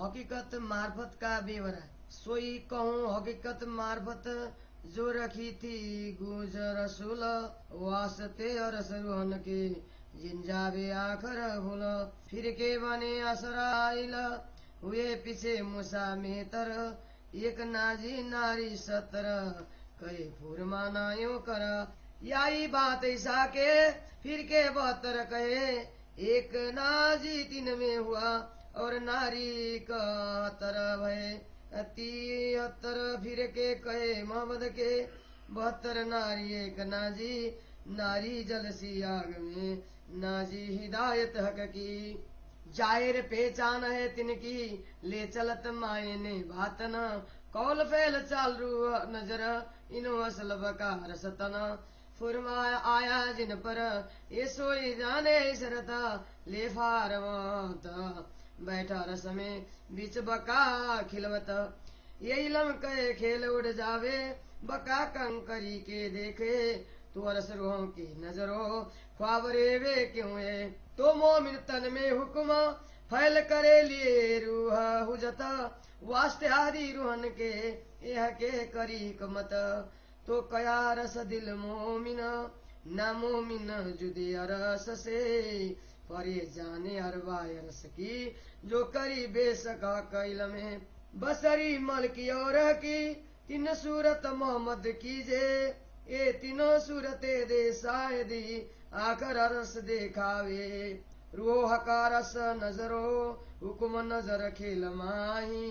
हकीकत मार्फत का बेवरा सोई कहूँ हकीकत मार्फत जो रखी थी गुज रसूल वास्ते और सरुहन के जिन जावे आखर भूल फिर के बने असराइल हुए पीछे मुसा में तर एक नाजी नारी सतर कहे फुरमा यो कर याई बात ऐसा के फिर के बहत्तर कहे एक नाजी तीन में हुआ और नारी का तरह भय 73 फिर के कहे मोहम्मद के 72 नारी एक नाजी नारी जलसी आग में नाजी हिदायत हक की जाहिर पहचान है तिनकी ले चलत मायने बातन कौल फैल चाल रू नजर इनो असल बकार सतन फुरमाया आया जिन पर ये सोई जाने इसरता ले फारवत बैठा रस में बीच बका खिलवत यही लम कहे खेल उड़ जावे बका कंकरी के देखे तो अरस रोह की नजरों ख्वाबरे वे क्यों है तो मोमिन तन में हुक्म फैल करे लिए रूह हुजता वास्ते आदि रूहन के यह के करी कमत तो कया रस दिल मोमिन न मोमिन जुदे अरस से परे जाने अरवाय रस की जो करी बेसका कैल में बसरी मल की और की तीन सूरत मोहम्मद कीजे ये तीनों सूरते दे शायदी आखर रस देखावे रूह का रस नजरो हुकुम नजर खेल माही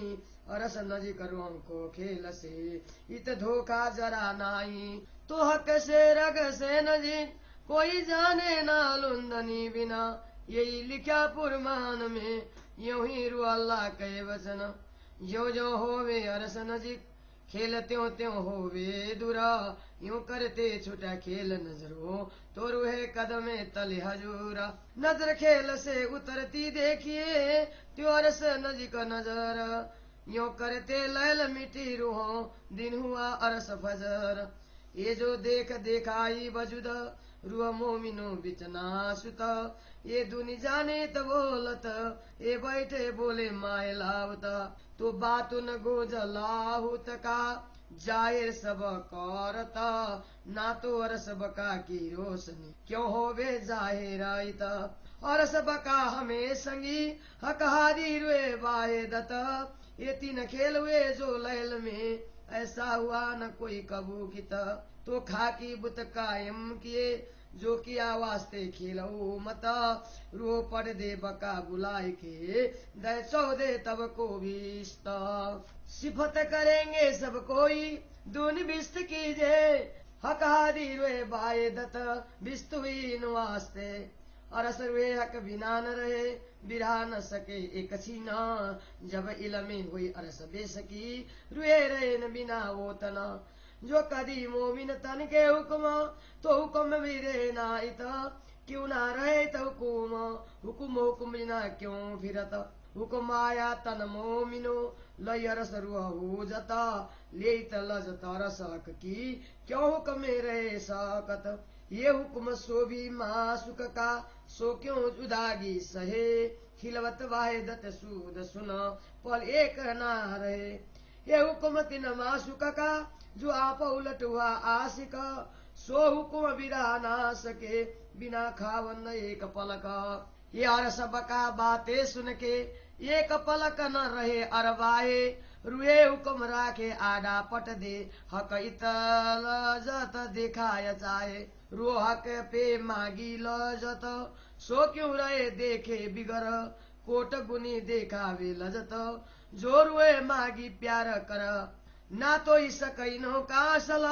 अरस नजी करो को खेल से इत धोखा जरा नाई तो हक से रग से नजी कोई जाने ना लुंदनी बिना यही लिखा पुरमान में यूं ही रू अल्लाह के वचन जो जो होवे अरस नजीक खेल त्यों त्यों होवे दुरा यूं करते छुटा खेल नजरो तो रूहे कदमे तले हजूरा नजर खेल से उतरती देखिए त्यो अरस नजीक नजर यूं करते लैल मिटी रूहो दिन हुआ अरस फजर ये जो देख देखाई वजुद रूह मोमिनो बिचना सुत ये दुनि जाने त बोलत ये बैठे बोले माय लावत तो बात न गोज लाहुत का जाहिर सब करता ना तो अरस बका की रोशनी क्यों होवे जाहिर और सब का हमें संगी हक हारी रुए बाहे दत ये तीन खेल हुए जो लैल में ऐसा हुआ न कोई कबू किता तो खाकी बुत कायम किए जो किया वास्ते खेलो मता रो पड़ दे बका बुलाए के दे चौदे तब को बिस्ता सिफत करेंगे सब कोई दून बिस्त कीजे हक हादी रे बाए दत बिस्तुइन वास्ते अरस वे हक बिना न रहे बिरा न सके एक छीना जब इलमे हुई अरस बेसकी रुए रहे न बिना वो तना जो कदी मोमिन तन के हुक्म तो हुक्म भी रहना इता क्यों ना रहे तो हुकुम हुकुम बिना क्यों फिरत हुक्म आया तन मोमिनो लयरस रुआ हो जता ले लजता रसक की क्यों हुक्म रहे सकत ये हुक्म सो भी मासुक का सो क्यों उदागी सहे खिलवत वाहिदत सूद सुन पल एक ना रहे ये हुक्म तिन मासुक का जो आप उलट हुआ आशिक सो हुक्म बिरा ना सके बिना खावन एक पलक ये और सबका बातें सुन के एक पलक न रहे अरवाए रुए हुक्म राखे आडा पट दे हक इतल जत दिखाय चाहे रो हक पे मागी लजत सो क्यों रहे देखे बिगर कोट गुनी देखावे लजत जो रुए मागी प्यार कर ना तो इसक इनो कासल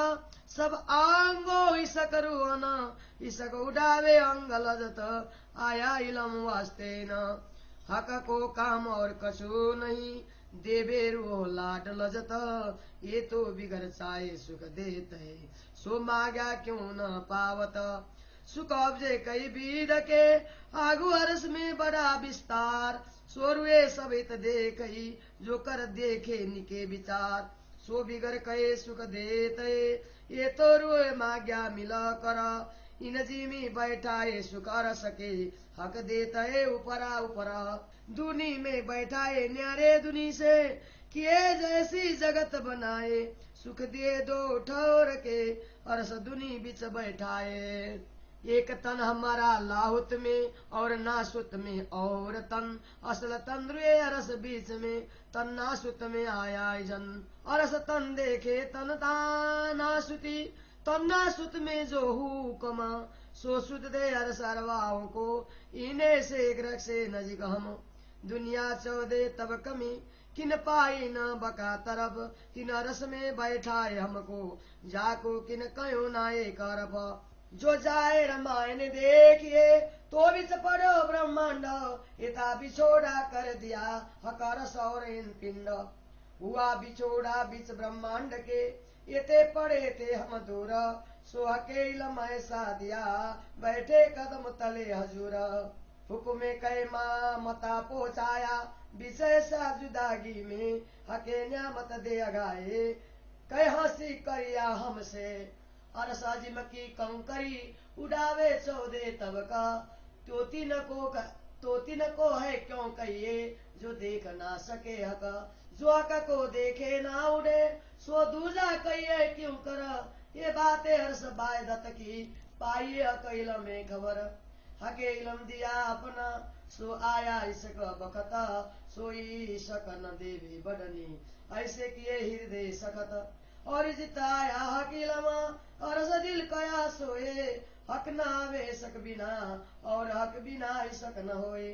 सब आंगो इसक रुअना इसक उड़ावे अंग लजत आया इलम वास्ते न हक को काम और कछु नहीं देवे रो लाड लजत ये तो बिगर चाहे सुख देत है सो मांगा क्यों न पावत सुख अब्जे कई बीद के आगु हर्ष में बड़ा विस्तार सोरुए सब इत देख जो कर देखे निके विचार सो बिगर कहे सुख देते ये तो रुए मांग्या मिला कर इन जीमी बैठाए सुख सके हक देते ऊपरा ऊपरा दुनी में बैठाए न्यारे दुनी से किए जैसी जगत बनाए सुख दिए दो ठौर के अरस दुनी बिच बैठाए एक तन हमारा लाहुत में और नासुत में और तन असल तन रुए अरस बीच में तन नासुत में आया जन अरस तन देखे तन ता नासुती तन नासुत में जो हुक्म सो सुत दे अरस अरवाओं को इन्हें से रखे नजीक हम दुनिया चौदे तब कमी किन पाई न बका तरफ किन रस में बैठाए हमको जाको किन कयो नाये करप जो जाए रामायण देखिए तो बिच पड़ो ब्रह्मांड इता बिछोड़ा कर दिया हकर सौर इन पिंड हुआ बिछोड़ा बिच ब्रह्मांड के इते पड़े थे हम दूर सो अकेला मैसा दिया बैठे कदम तले हजूर हुक्मे कई माँ मता पहुँचाया विषय सा जुदागी में हके न्यामत दे गाए कई हंसी करिया हमसे अरसा जिमकी कंकरी उड़ावे चौदे तब का तो तीन को है क्यों कहिए जो देख ना सके हक जो हक को देखे ना उड़े सो दूजा कहिए क्यों कर ये बातें हर्ष बाय दत्त की पाइए अकेला में खबर हके इलम दिया अपना सो आया इसका बखता सोई सकन देवी बडनी ऐसे किए हृदय सकत और जिताया हकीलमा और दिल कया सोए हक ना वे सक बिना और हक बिना सक न होए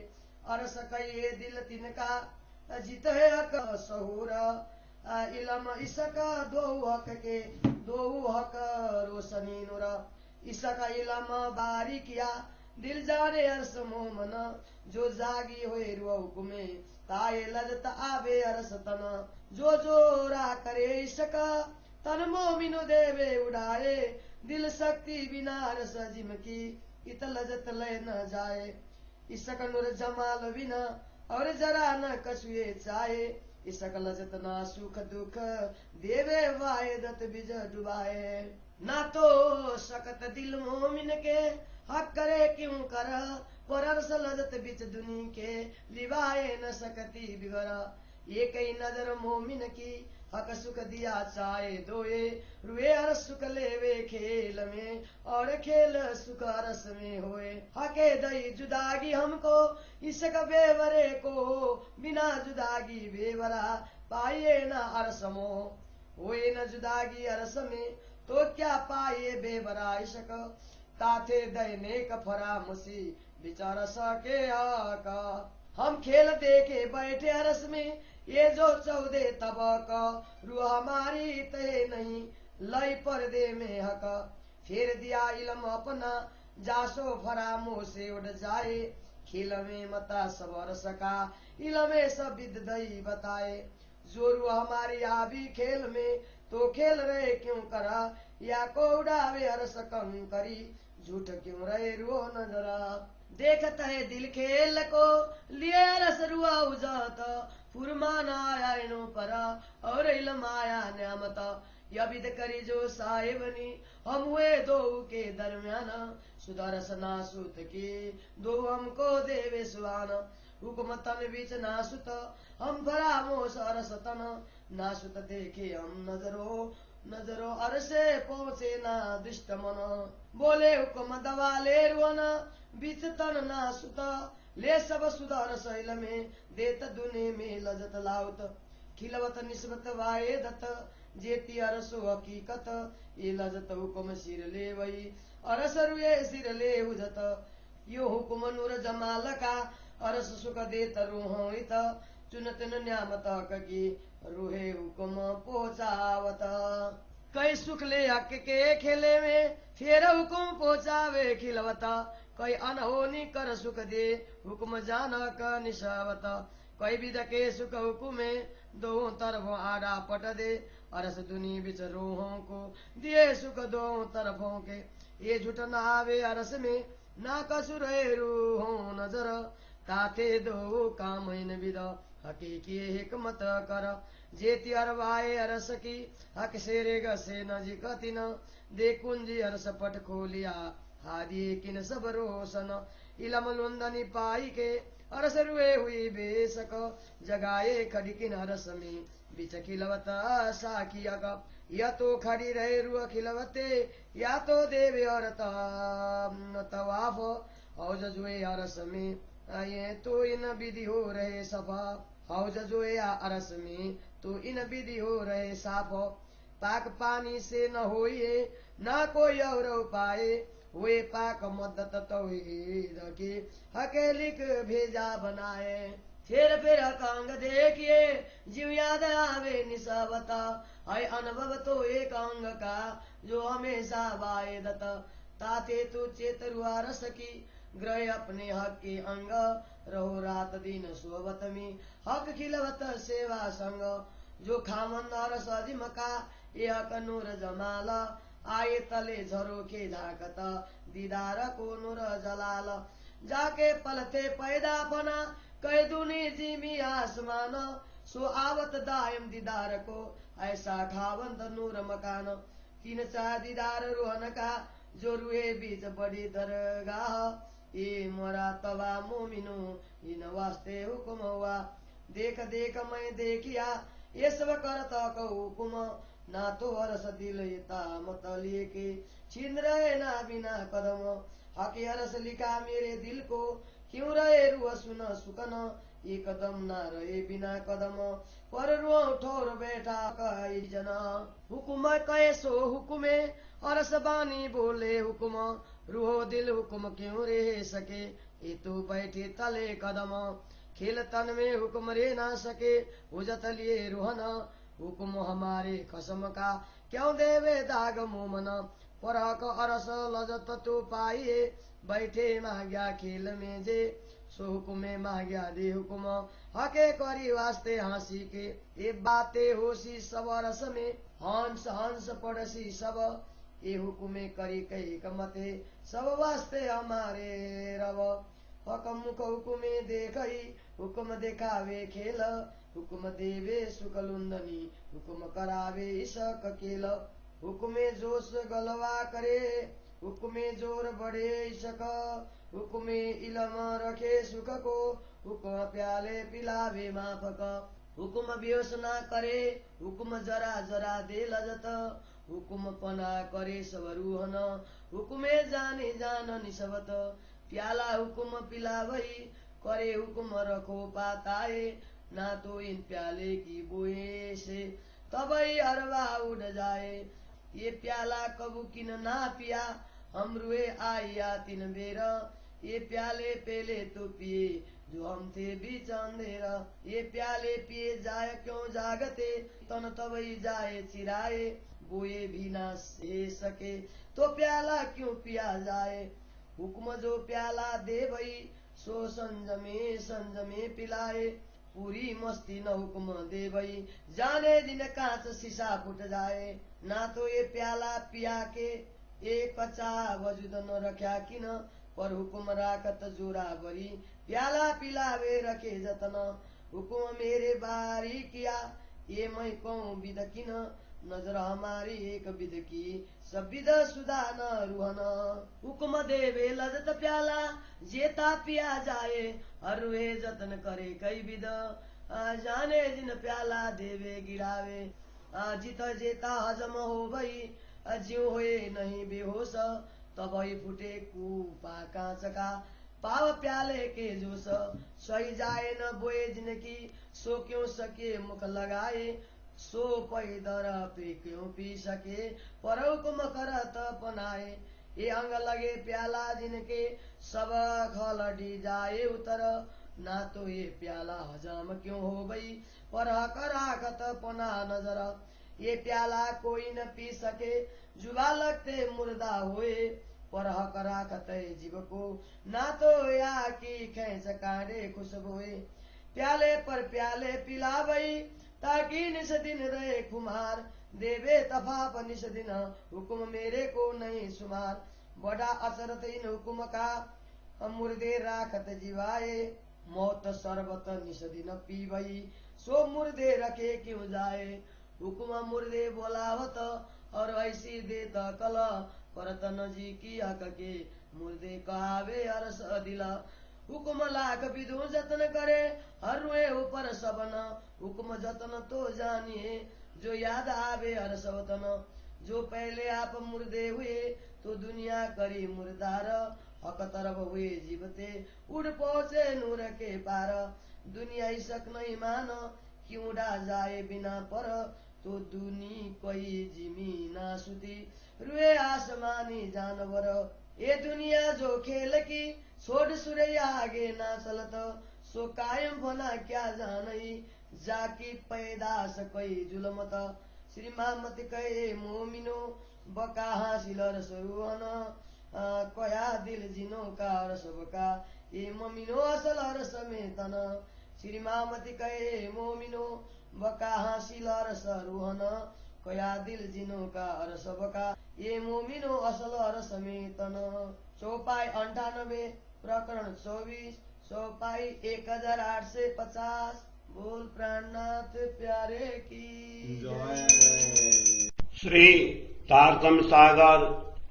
अरस कहिए दिल तिनका जित है हक सहूर इलम इसक दो हक के दो हक रोशनी नुर इसक इलम बारी किया दिल जाने अरस मोमन जो जागी हुए रुकुमे ताए लजत आवे अरस तना जो रा करे इसक तन मोमिनो देवे उड़ाए दिल शक्ति बिना रस जिम की इत लजत ले न जाए इसक नुर जमाल बिना और जरा न कछुए चाहे इसक लजत ना सुख दुख देवे वाए दत बिज डुबाए ना तो सकत दिल मोमिन के हक करे क्यों कर पर अरस लजत बिच दुनी के लिवाए न सकती बिगर ये कई नजर मोमिन की हक सुख दिया चाहे दोए रुए अर सुख लेवे खेल में और खेल सुख रस में होए हके दई जुदागी हमको इसक बेवरे को बिना जुदागी बेवरा पाइए न अरसमो होए न जुदागी अरस में तो क्या पाइए बेवरा इसक ताथे दैने कफरा मुसी बिचारा सके आका हम खेल देखे बैठे अरस में ये जो चौदे तबक रूह हमारी तय नहीं लई पर्दे में हक फिर दिया इलम अपना जासो फरामो से उड़ जाए खिल में मता सबर सका इलमे सब विद दई बताए जो रूह हमारी आवी खेल में तो खेल रहे क्यों करा या को उड़ावे अरस करी झूठ क्यों रहे रो नजरा देखत है दिल खेल को लिए रस रुआ उजात फुरमान आया इनो परा और इलम आया न्यामत यबिद करी जो साहेबनी हम हुए दो के दरमियान सुदरस नासुत की दो हमको देवे सुहान हुक्म तन बीच नासुत हम भरा मोस अरस तन नासुत देखे हम नजरो अरसे पहुंचे ना दुष्ट मन बोले हुक्म दवा ले रुआना बीच तन नासुत ले सब सुधार शैल में देत दुने में लजत लाउत खिलवत निस्बत वाए दत जेती अरसो हकीकत ये लजत हुक्म सिर ले वही अरस रुए सिर ले उजत यो हुक्म नूर जमाल का अरस सुख देत रूहित चुनत न्यामत की रूहे हुक्म पहुंचावत कई सुख ले हक के खेले में फिर हुक्म पहुंचावे खिलवता कई अनहोनी कर सुख दे हुक्म जाना का निशावत कई विध के सुख हुक्मे दो तरफ आड़ा पट दे अरस दुनी बिच रूहों को दिए सुख दो तरफों के ये झूठ न आवे अरस में ना कसुर रूहों नजर ताते दो काम विद हकीकी हिकमत कर जेती अरवाए अरस की हक शेरे गसे नजिकति न दे कुंजी अरस पट खोलिया हादी किन सब रोशन इलम लुंदनी पाई के अरस रुए हुई बेसक जगाए खड़ी किनारस में बिच खिलवता साखी अग या तो खड़ी रहे रुआ खिलवते या तो देवे और तवाफ और जजुए अरस में ये तो इन विधि हो रहे सफा और जजुए अरस में तो इन विधि हो रहे साफ पाक पानी से न होइए न कोई और उपाय वे पाक मदत तौहीद की हकेलिक भेजा बनाए फिर कांग देखिए जीव याद आवे निसावता है अनुभव तो एक अंग का जो हमेशा वायदत ताते तू चेतरुआ रस की ग्रह अपने हक के अंग रहो रात दिन सोवत में हक खिलवत सेवा संग जो खामन रस मका यह कनूर जमाला आए तले झरोखे झाकत दीदार को नूर जलाल जाके पलते पैदा बना कह दुनी जिमी आसमान सो आवत दायम दीदार को ऐसा खावंत नूर मकान तीन चार दीदार रोहन का जो रुए बीच बड़ी दरगाह ये मोरा तवा मोमिनो इन वास्ते हुकुम हुआ देख देख मैं देखिया ये सब करता को हुकुम ना तो हरस दिल मत लेके छीन रहे ना बिना कदम हके हरस लिखा मेरे दिल को क्यों रहे रुआ सुन सुकन ये कदम ना रहे बिना कदम पर रुआ ठोर बैठा कई जना हुकुम कैसो हुकुमे अरस बानी बोले हुकुम रूहो दिल हुकुम क्यों रह सके ये तो बैठे तले कदम खेल तन में हुक्म रे ना सके उजत लिए रोहन हुक्म हमारे कसम का क्यों देवे दाग मोमन परहक अरस लजत तो पाइए बैठे माग्या खेल में जे सो हुकुमे माग्या दे हुकुम हके करी वास्ते हंसी के ये बातें होशी सब रस में हंस हंस पड़सी सब ये हुकुमे करी कही कमते सब वास्ते हमारे रव हकम को हुकुमे देखई हुकुम देखावे खेल हुकुम देवे सुकलुंदनी हुकुम करावे इसक केल हुकुमे जोश गलवा करे हुकुमे जोर बढ़े इसक हुकुमे इलम रखे सुख को हुकुम प्याले पिलावे माफक हुकुम बेहोश ना करे हुकुम जरा जरा दे लजत हुकुम पना करे सब रूहन हुकुमे जाने जान निसबत प्याला हुकुम पिलावई करे हुकुम रखो पाताए ना तो इन प्याले की बोए से तबई अरवा उड़ जाए ये प्याला कबू किन ना पिया हम रुए आया तीन बेर ये प्याले पेले तो पिए जो हम थे बीच अंधेरा ये प्याले पिए जाए क्यों जागते तन तबई जाए चिराए बोए भी ना से सके तो प्याला क्यों पिया जाए हुक्म जो प्याला दे भई सो संजमे पिलाए पूरी मस्ती न हुक्म दे भई जाने दिन कांच शीशा फुट जाए ना तो ये प्याला पिया के एक कच्चा वजूद न रख्या किन पर हुक्म राखत जोरा बरी प्याला पिलावे रखे जतन हुक्म मेरे बारी किया ये मैं कहूँ विद किन नजर हमारी एक विद की सब विद सुधा न रुहन हुक्म देवे लजत प्याला जेता पिया जाए हर रुए जतन करे कई विद जाने दिन प्याला देवे गिरावे जित जेता हजम हो भई ज्यो होए नहीं बेहोश तब फुटे कूपा कांच का पाव प्याले के जोश सही जाए न बोए जिनकी सो क्यों सके मुख लगाए सो पैदर पे क्यों पी सके पर हुक्म करत पनाए ये अंग लगे प्याला जिनके सब खलडी जाए उतर ना तो ये प्याला हजम क्यों हो गई पर कराकत पना नजर ये प्याला कोई न पी सके जुबा लगते मुर्दा होए पर कराकत जीव को ना तो या की खेच काढ़े खुशबुए प्याले पर प्याले पिलावई ताकि निस दिन रहे कुमार देवे तफाप निस दिन हुक्म मेरे को नहीं सुमार बड़ा असरत इन हुक्म का मुर्दे राखत जीवाए मौत सरबत निस दिन पीवई सो मुर्दे रखे क्यों जाए हुक्म मुर्दे बोलावत और ऐसी देत कल करत नजी की हक के मुर्दे कहावे अरस दिला हुकुम लाख विधु जतन करे, हर रुए ऊपर सबन, हुकुम जतन तो जानिए, जो याद आवे हर सवतन। जो पहले आप मुर्दे हुए, तो दुनिया करी मुर्दार, हक तरफ हुए जीवते, उड़ पहुंचे नूर के पार। दुनिया ही शक नहीं मान, क्यों डा जाए बिना पर, तो दुनी कोई जिमी ना सुती, रुए आसमानी जानवर। ये दुनिया जो खेल की, छोड़ सुरैया आगे ना चलत, सो कायम बना क्या जानई, जाकी पैदास कोई जुलमत। श्री महामती कहे मोमिनो, बका हासिल रसरुहन, कया दिल जिनो का रसबका, ये मोमिनो असल रस में तन। श्री महामती कहे मोमिनो, बका हासिल रसरुहन, कया दिल जिनो का रसबका, ये मोमिनो असल रस में तन। चौपाई 98 प्रकरण 24 चौपाई 1850। बोल प्राणनाथ प्यारे की जय। श्री तारतम सागर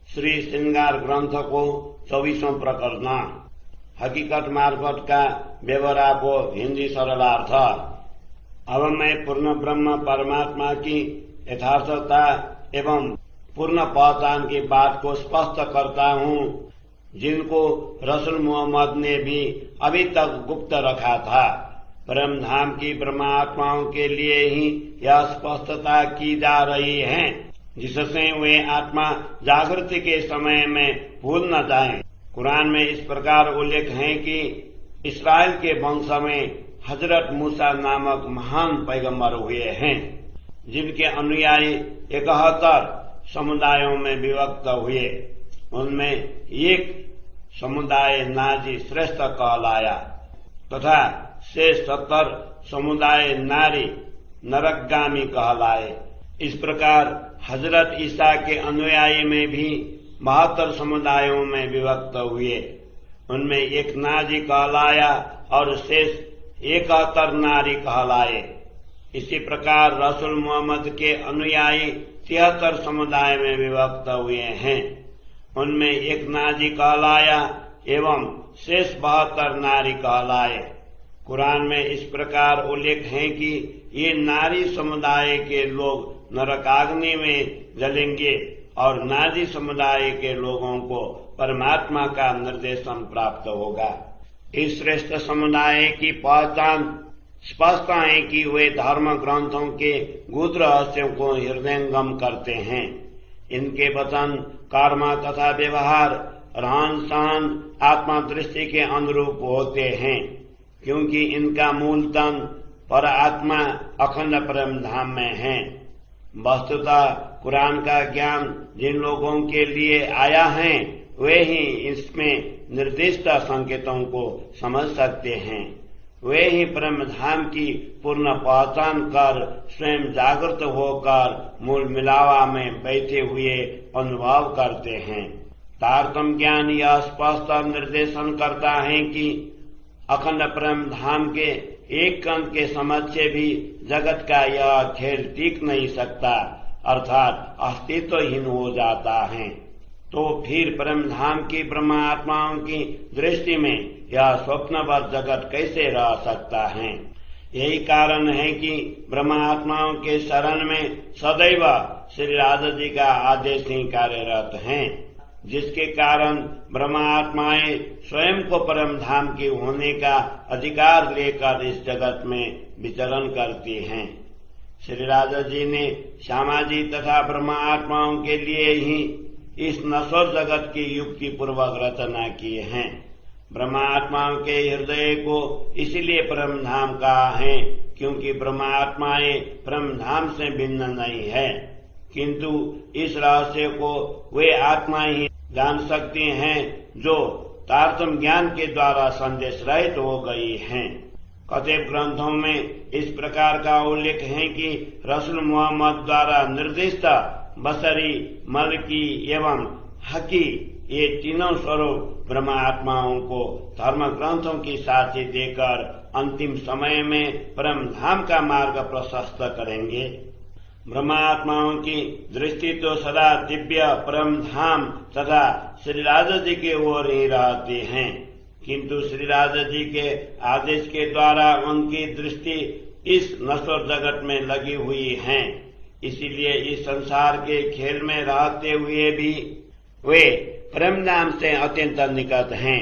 श्री श्रृंगार ग्रंथ को 24वां प्रकरण हकीकत मार्फत का व्यवहार को हिंदी सरलार्थ। अब मैं पूर्ण ब्रह्म परमात्मा की यथार्थता एवं पूर्ण पहचान की बात को स्पष्ट करता हूँ, जिनको रसूल मोहम्मद ने भी अभी तक गुप्त रखा था। परम धाम की ब्रह्मात्माओं के लिए ही यह स्पष्टता की जा रही है, जिससे वे आत्मा जागृति के समय में भूल न जाएं। कुरान में इस प्रकार उल्लेख है कि इस्राएल के वंश में हजरत मूसा नामक महान पैगंबर हुए हैं, जिनके अनुयायी 71 समुदायों में विभक्त हुए। उनमें एक समुदाय नाजी श्रेष्ठ कहलाया तथा शेष 70 समुदाय नारी नरकगामी कहलाए। इस प्रकार हजरत ईसा के अनुयायी में भी 72 समुदायों में विभक्त हुए। उनमें एक नाजी कहलाया और शेष 71 नारी कहलाए। इसी प्रकार रसूल मोहम्मद के अनुयायी 73 समुदाय में विभक्त हुए हैं। उनमें एक नाजी कहलाया एवं शेष 72 नारी कहलाए। कुरान में इस प्रकार उल्लेख है कि ये नारी समुदाय के लोग नरकाग्नि में जलेंगे और नारी समुदाय के लोगों को परमात्मा का निर्देशन प्राप्त होगा। इस श्रेष्ठ समुदाय की पहचान स्पष्ट है कि वे धर्म ग्रंथों के गुप्त रहस्यों को हृदयंगम करते हैं। इनके वचन, कर्म तथा व्यवहार, रहन सहन आत्मा दृष्टि के अनुरूप होते हैं, क्योंकि इनका मूल तन पर आत्मा अखंड परम धाम में है। वस्तुतः कुरान का ज्ञान जिन लोगों के लिए आया है, वे ही इसमें निर्दिष्ट संकेतों को समझ सकते हैं। वे ही परम धाम की पूर्ण पहचान कर स्वयं जागृत होकर मूल मिलावा में बैठे हुए अनुभव करते हैं। तारतम ज्ञान यह स्पष्ट निर्देशन करता है कि अखंड परम धाम के एक कण के समक्ष भी जगत का यह खेल टिक नहीं सकता, अर्थात अस्तित्वहीन हो जाता है। तो फिर परम धाम की ब्रह्मात्माओं की दृष्टि में यह स्वप्नवत जगत कैसे रह सकता है? यही कारण है कि ब्रह्मात्माओं के शरण में सदैव श्री राधा जी का आदेश ही कार्यरत है, जिसके कारण ब्रह्मात्माएं स्वयं को परम धाम की होने का अधिकार लेकर इस जगत में विचरण करती हैं। श्री राधा जी ने श्यामा जी तथा ब्रह्मात्माओं के लिए ही इस नश्वर जगत की युक्ति पूर्वक रचना की है। ब्रह्मात्माओं के हृदय को इसलिए परम धाम कहा है, क्योंकि ब्रह्मात्माएं परम धाम से भिन्न नहीं है, किंतु इस रहस्य को वे आत्मा ही जान सकती हैं जो तारतम ज्ञान के द्वारा संदेश रहित हो गई हैं। कतिपय ग्रंथों में इस प्रकार का उल्लेख है कि रसूल मोहम्मद द्वारा निर्दिष्ट बसरी, मलकी एवं हकी ये तीनों स्वरूप ब्रह्मात्माओं को धर्म ग्रंथों की साथी देकर अंतिम समय में परम धाम का मार्ग प्रशस्त करेंगे। ब्रह्मात्माओं की दृष्टि तो सदा दिव्य परम धाम तथा श्री राधा जी की ओर ही रहती है, किंतु श्री राजा जी के आदेश के द्वारा उनकी दृष्टि इस नश्वर जगत में लगी हुई है। इसीलिए इस संसार के खेल में रहते हुए भी वे परम धाम से अत्यंत निकट हैं।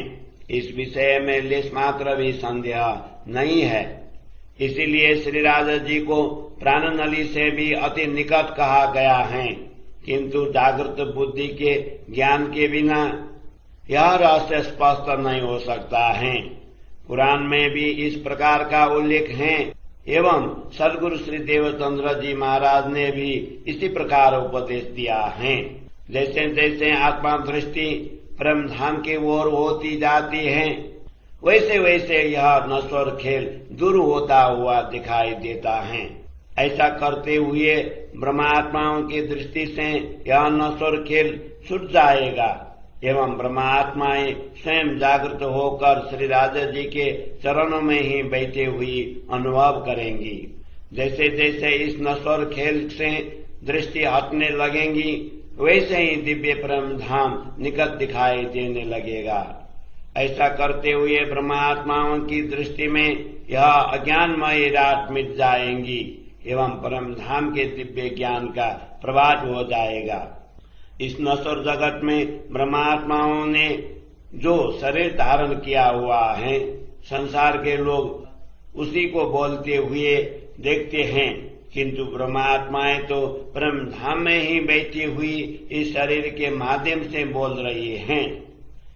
इस विषय में लेश मात्र भी संदेह नहीं है। इसीलिए श्री राजा जी को प्राणनली से भी अति निकट कहा गया है। किंतु जागृत बुद्धि के ज्ञान के बिना यह रहस्य स्पष्ट नहीं हो सकता है। पुराण में भी इस प्रकार का उल्लेख है एवं सद्गुरु श्री देवचंद्र जी महाराज ने भी इसी प्रकार उपदेश दिया है। जैसे जैसे आत्मा दृष्टि परम धाम की ओर होती जाती है, वैसे वैसे यह नश्वर खेल दूर होता हुआ दिखाई देता है। ऐसा करते हुए ब्रह्मात्माओं की दृष्टि से यह नश्वर खेल छूट जाएगा एवं ब्रह्मात्माएं स्वयं जागृत होकर श्री राजा जी के चरणों में ही बैठे हुई अनुभव करेंगी। जैसे जैसे इस नश्वर खेल से दृष्टि हटने लगेंगी, वैसे ही दिव्य परम धाम निकट दिखाई देने लगेगा। ऐसा करते हुए ब्रह्मात्माओं की दृष्टि में यह अज्ञानमय रात मिट जाएंगी एवं परम धाम के दिव्य ज्ञान का प्रभात हो जाएगा। इस नश्वर जगत में ब्रह्मात्माओं ने जो शरीर धारण किया हुआ है, संसार के लोग उसी को बोलते हुए देखते हैं, किंतु ब्रह्मात्माएं तो परम धाम में ही बैठी हुई इस शरीर के माध्यम से बोल रही हैं।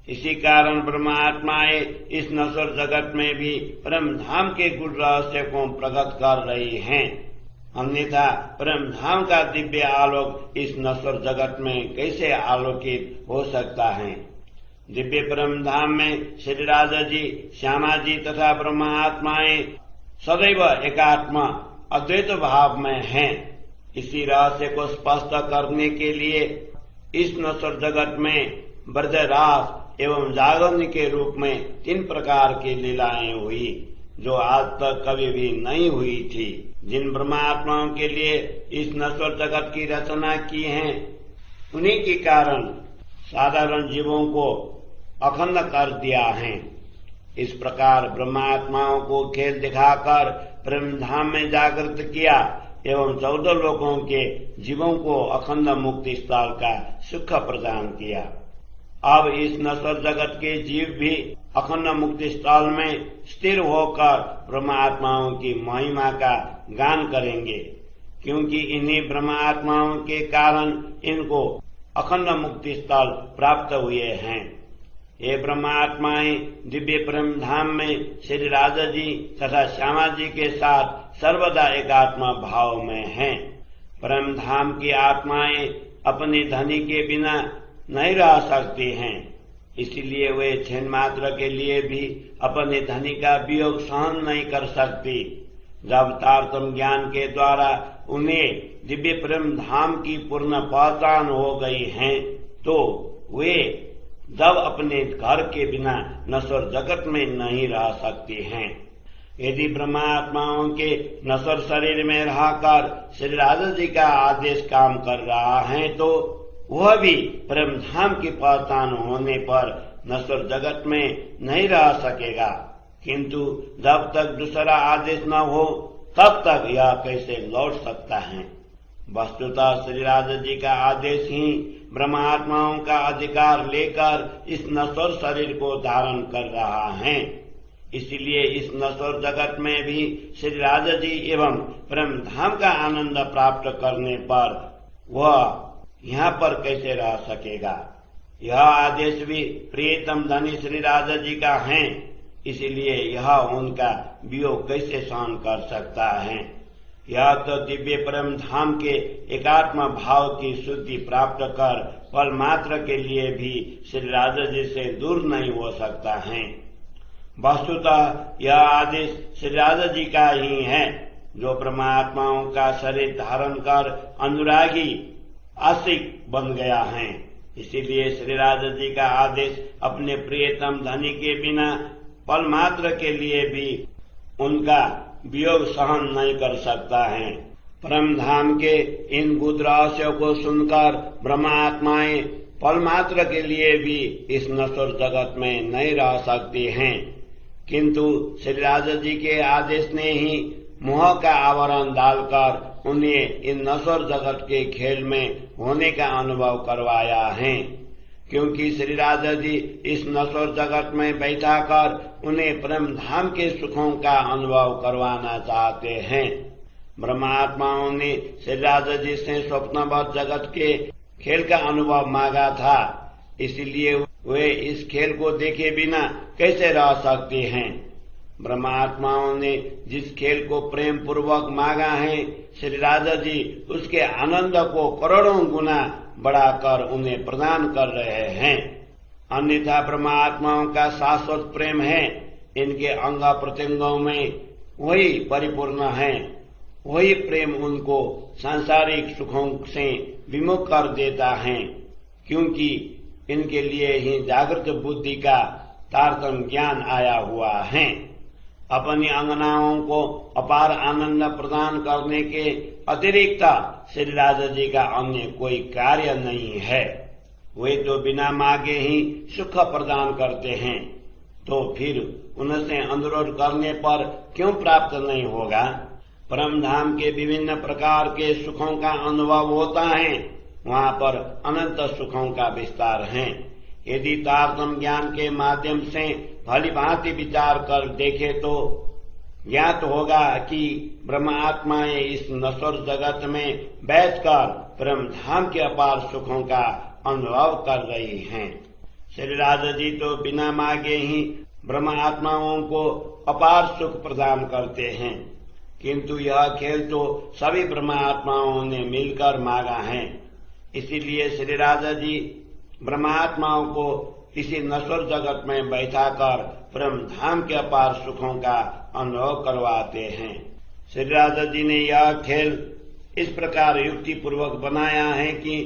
इसी कारण ब्रह्मात्माएं इस नश्वर जगत में भी परम धाम के गुण रहस्य को प्रकट कर रही हैं। अन्यथा परम धाम का दिव्य आलोक इस नश्वर जगत में कैसे आलोकित हो सकता है। दिव्य परम धाम में श्री राजा जी, श्यामा जी तथा ब्रह्मात्माएं सदैव एकात्मा अद्वैत भाव में हैं। इसी रहस्य को स्पष्ट करने के लिए इस नश्वर जगत में ब्रजरास एवं जागरण के रूप में 3 प्रकार की लीलाएं हुई, जो आज तक कभी भी नहीं हुई थी। जिन ब्रह्मात्माओं के लिए इस नश्वर जगत की रचना की है, उन्हीं के कारण साधारण जीवों को अखंड कर दिया है। इस प्रकार ब्रह्मात्माओं को खेल दिखाकर परम धाम में जागृत किया एवं 14 लोकों के जीवों को अखंड मुक्ति स्थल का सुख प्रदान किया। अब इस नश्वर जगत के जीव भी अखंड मुक्ति स्थल में स्थिर होकर ब्रह्मात्माओं की महिमा का गान करेंगे, क्योंकि इन्हीं ब्रह्मात्माओं के कारण इनको अखंड मुक्ति स्थल प्राप्त हुए हैं। ये ब्रह्मात्माएं दिव्य परम धाम में श्री राजा जी तथा श्यामा जी के साथ सर्वदा एकात्मा भाव में हैं। परम धाम की आत्माएं अपने धनी के बिना नहीं रह सकती हैं, इसलिए वे क्षण मात्र के लिए भी अपने धनी का वियोग सहन नहीं कर सकती। जब तारतम्य ज्ञान के द्वारा उन्हें दिव्य परम धाम की पूर्ण पहचान हो गई है, तो वे जब अपने घर के बिना नश्वर जगत में नहीं रह सकती हैं। यदि ब्रह्मात्माओं के नश्वर शरीर में रहकर श्री राजा जी का आदेश काम कर रहा है, तो वह भी परम धाम की पहचान होने पर नश्वर जगत में नहीं रह सकेगा। किंतु जब तक दूसरा आदेश न हो, तब तक यह कैसे लौट सकता है। वस्तुतः श्री राजा जी का आदेश ही ब्रह्मात्माओं का अधिकार लेकर इस नश्वर शरीर को धारण कर रहा है। इसलिए इस नश्वर जगत में भी श्री राजा जी एवं परम धाम का आनंद प्राप्त करने पर वह यहाँ पर कैसे रह सकेगा। यह आदेश भी प्रियतम धनी श्री राजा जी का है, इसलिए यह उनका वियोग कैसे सहन कर सकता है। यह तो दिव्य परम धाम के एकात्म भाव की शुद्धि प्राप्त कर पल मात्र के लिए भी श्री राजा जी से दूर नहीं हो सकता है। वस्तुतः यह आदेश श्री राजा जी का ही है, जो परमात्माओं का शरीर धारण कर अनुरागी आशिक बन गया है। इसीलिए श्री राजा जी का आदेश अपने प्रियतम धनी के बिना पल मात्र के लिए भी उनका वियोग सहन नहीं कर सकता है। परम धाम के इन गुद रहस्यों को सुनकर ब्रह्मात्माएं पल मात्र के लिए भी इस नश्वर जगत में नहीं रह सकती हैं, किंतु श्री राजा जी के आदेश ने ही मोह का आवरण डालकर उन्हें इन नश्वर जगत के खेल में होने का अनुभव करवाया है। क्योंकि श्री राजा जी इस नश्वर जगत में बैठाकर उन्हें परम धाम के सुखों का अनुभव करवाना चाहते हैं। ब्रह्मात्माओं ने श्री राजा जी से स्वप्नवत जगत के खेल का अनुभव मांगा था, इसलिए वे इस खेल को देखे बिना कैसे रह सकते हैं। ब्रह्मात्माओं ने जिस खेल को प्रेम पूर्वक मांगा है, श्री राजा जी उसके आनंद को करोड़ों गुना बढ़ाकर उन्हें प्रदान कर रहे हैं। अन्यथा ब्रह्मात्माओं का शाश्वत प्रेम है, इनके अंग प्रत्यंगों में वही परिपूर्ण है। वही प्रेम उनको सांसारिक सुखों से विमुख कर देता है, क्योंकि इनके लिए ही जागृत बुद्धि का तारतम्य ज्ञान आया हुआ है। अपनी अंगनाओं को अपार आनंद प्रदान करने के अतिरिक्त श्री राजा जी का अन्य कोई कार्य नहीं है। वे तो बिना मांगे ही सुख प्रदान करते हैं, तो फिर उनसे अनुरोध करने पर क्यों प्राप्त नहीं होगा। परम धाम के विभिन्न प्रकार के सुखों का अनुभव होता है, वहाँ पर अनंत सुखों का विस्तार है। यदि तारतम्य ज्ञान के माध्यम से भली भांति विचार कर देखे तो ज्ञात होगा कि ब्रह्म आत्माएं इस नश्वर जगत में बैठकर परम धाम के अपार सुखों का अनुभव कर रही हैं। श्री राजा जी तो बिना मांगे ही ब्रह्म आत्माओं को अपार सुख प्रदान करते हैं, किंतु यह खेल तो सभी ब्रह्म आत्माओं ने मिलकर मांगा है। इसीलिए श्री राजा जी ब्रह्मात्माओं को इसी नश्वर जगत में बैठाकर परम धाम के अपार सुखों का अनुभव करवाते हैं। श्री राजा जी ने यह खेल इस प्रकार युक्ति पूर्वक बनाया है कि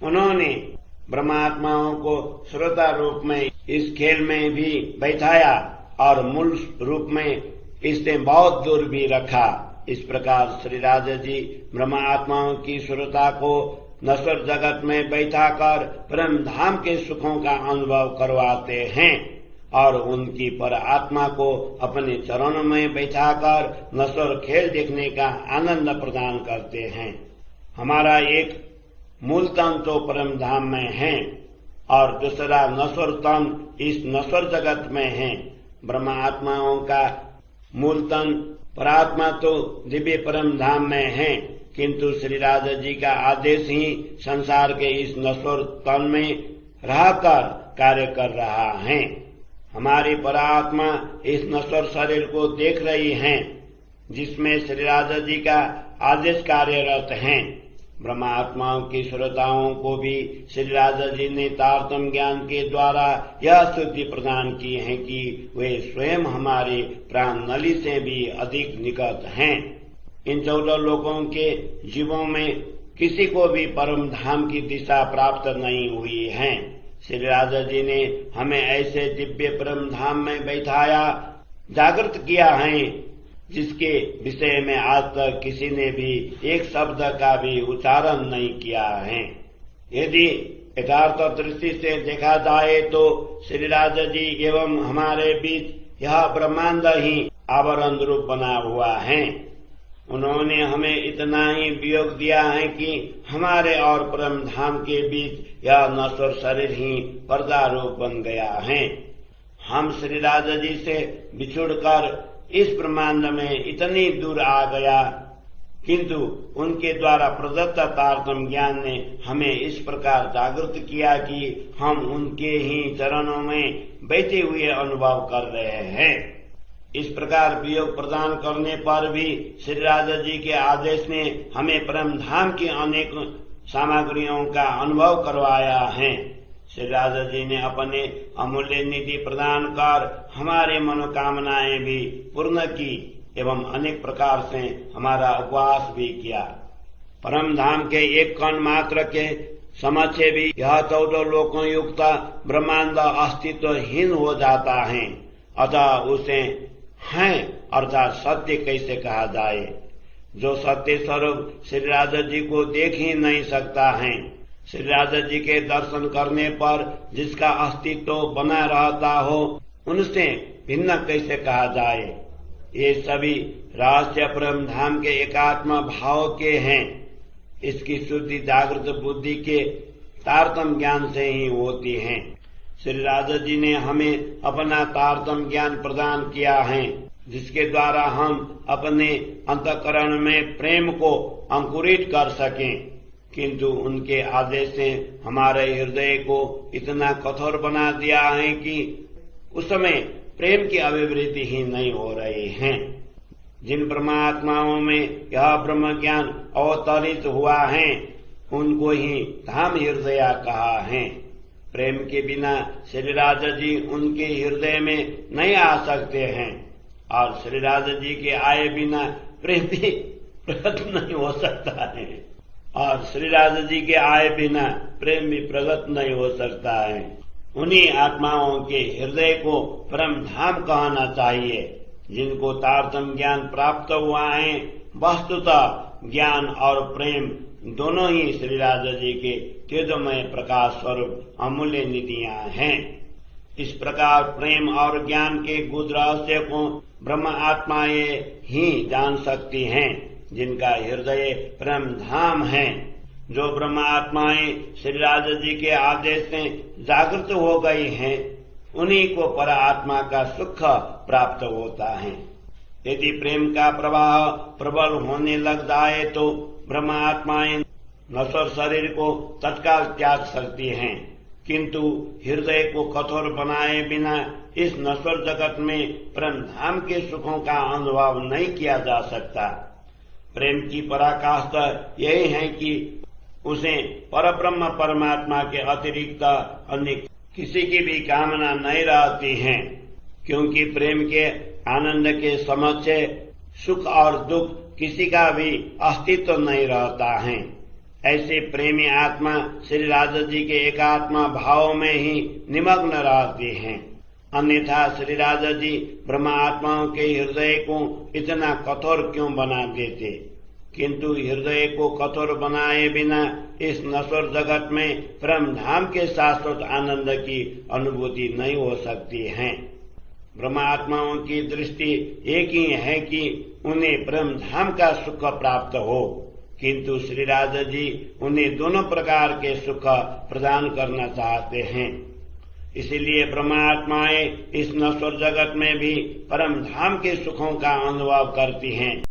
उन्होंने ब्रह्मात्माओं को श्रोता रूप में इस खेल में भी बैठाया और मूल रूप में इससे बहुत दूर भी रखा। इस प्रकार श्री राजा जी ब्रह्मात्माओं की श्रोता को नश्वर जगत में बैठाकर परम धाम के सुखों का अनुभव करवाते हैं और उनकी पर आत्मा को अपने चरणों में बैठाकर नश्वर खेल देखने का आनंद प्रदान करते हैं। हमारा एक मूल तन तो परम धाम में है और दूसरा नश्वर तन इस नश्वर जगत में है। ब्रह्म आत्माओं का मूल तन परात्मा तो दिव्य परम धाम में है, किंतु श्री राजा जी का आदेश ही संसार के इस नश्वर तन में रहकर कार्य कर रहा है। हमारी परात्मा इस नश्वर शरीर को देख रही है, जिसमें श्री राजा जी का आदेश कार्यरत है। ब्रह्मात्माओं की श्रोताओं को भी श्री राजा जी ने तारतम्य ज्ञान के द्वारा यह स्तुति प्रदान की है कि वे स्वयं हमारे प्राण नली से भी अधिक निकट हैं। इन 14 लोकों के जीवों में किसी को भी परम धाम की दिशा प्राप्त नहीं हुई है। श्री राजा जी ने हमें ऐसे दिव्य परम धाम में बैठाया, जागृत किया है, जिसके विषय में आज तक किसी ने भी एक शब्द का भी उच्चारण नहीं किया है। यदि यथार्थ दृष्टि से देखा जाए तो श्री राजा जी एवं हमारे बीच यह ब्रह्मांड ही आवरण रूप बना हुआ है। उन्होंने हमें इतना ही वियोग दिया है कि हमारे और परम धाम के बीच यह नश्वर शरीर ही पर्दा रूप बन गया है। हम श्री राजा जी से बिछुड़कर इस ब्रह्मांड में इतनी दूर आ गया, किंतु उनके द्वारा प्रदत्त तारतम्य ज्ञान ने हमें इस प्रकार जागृत किया कि हम उनके ही चरणों में बैठे हुए अनुभव कर रहे हैं। इस प्रकार वियोग प्रदान करने पर भी श्री राजा जी के आदेश ने हमें परम धाम की अनेक सामग्रियों का अनुभव करवाया है। श्री राजा जी ने अपने अमूल्य निधि प्रदान कर हमारे मनोकामनाएं भी पूर्ण की एवं अनेक प्रकार से हमारा उपवास भी किया। परम धाम के एक कण मात्र के समक्ष भी यह 14 लोकों युक्त ब्रह्मांड अस्तित्वहीन हो जाता है, अतः उसे है अर्थात सत्य कैसे कहा जाए। जो सत्य स्वरूप श्री राजा जी को देख ही नहीं सकता है, श्री राजा जी के दर्शन करने पर जिसका अस्तित्व बना रहता हो उनसे भिन्न कैसे कहा जाए। ये सभी रहस्य परम धाम के एकात्म भाव के हैं। इसकी शुद्धि जागृत बुद्धि के तारतम ज्ञान से ही होती है। श्री राजा जी ने हमें अपना तारतम ज्ञान प्रदान किया है, जिसके द्वारा हम अपने अंतःकरण में प्रेम को अंकुरित कर सकें। किंतु उनके आदेश से हमारे हृदय को इतना कठोर बना दिया है कि उसमें प्रेम की अभिवृद्धि ही नहीं हो रही है। जिन परमात्माओं में यह ब्रह्म ज्ञान अवतरित हुआ है उनको ही धाम हृदय कहा है। प्रेम के बिना श्री राजा जी उनके हृदय में नहीं आ सकते हैं और श्री राजा जी के आए बिना प्रेम भी प्रकट नहीं हो सकता है और श्री राजा जी के आए बिना प्रेम भी प्रकट नहीं हो सकता है। उन्हीं आत्माओं के हृदय को परम धाम कहना चाहिए जिनको तारतम ज्ञान प्राप्त हुआ है। वस्तुतः ज्ञान और प्रेम दोनों ही श्री राजा जी के तेजोमय प्रकाश स्वरूप अमूल्य निधियां हैं। इस प्रकार प्रेम और ज्ञान के गुद रहस्य को ब्रह्म आत्माएं ही जान सकती हैं, जिनका हृदय परम धाम है। जो ब्रह्म आत्माएं श्री राजा जी के आदेश से जागृत हो गई हैं, उन्हीं को पर आत्मा का सुख प्राप्त होता है। यदि प्रेम का प्रवाह प्रबल होने लग जाए तो ब्रह्म आत्माएं नश्वर शरीर को तत्काल त्याग सकती हैं, किंतु हृदय को कठोर बनाए बिना इस नश्वर जगत में परम धाम के सुखों का अनुभव नहीं किया जा सकता। प्रेम की पराकाष्ठा यही है कि उसे परब्रह्म परमात्मा के अतिरिक्त अन्य किसी की भी कामना नहीं रहती है, क्योंकि प्रेम के आनंद के समक्ष सुख और दुख किसी का भी अस्तित्व नहीं रहता है। ऐसे प्रेमी आत्मा श्री राजा जी के एकात्मा भाव में ही निमग्न रहते हैं। अन्यथा श्री राजा जी ब्रह्म आत्माओं के हृदय को इतना कठोर क्यों बना देते। किंतु हृदय को कठोर बनाए बिना इस नश्वर जगत में परम धाम के शाश्वत आनंद की अनुभूति नहीं हो सकती है। ब्रह्म आत्माओं की दृष्टि एक ही है कि उन्हें परम धाम का सुख प्राप्त हो, किंतु श्री राजा जी उन्हें दोनों प्रकार के सुख प्रदान करना चाहते हैं। इसीलिए ब्रह्मात्माएं इस नश्वर जगत में भी परम धाम के सुखों का अनुभव करती हैं।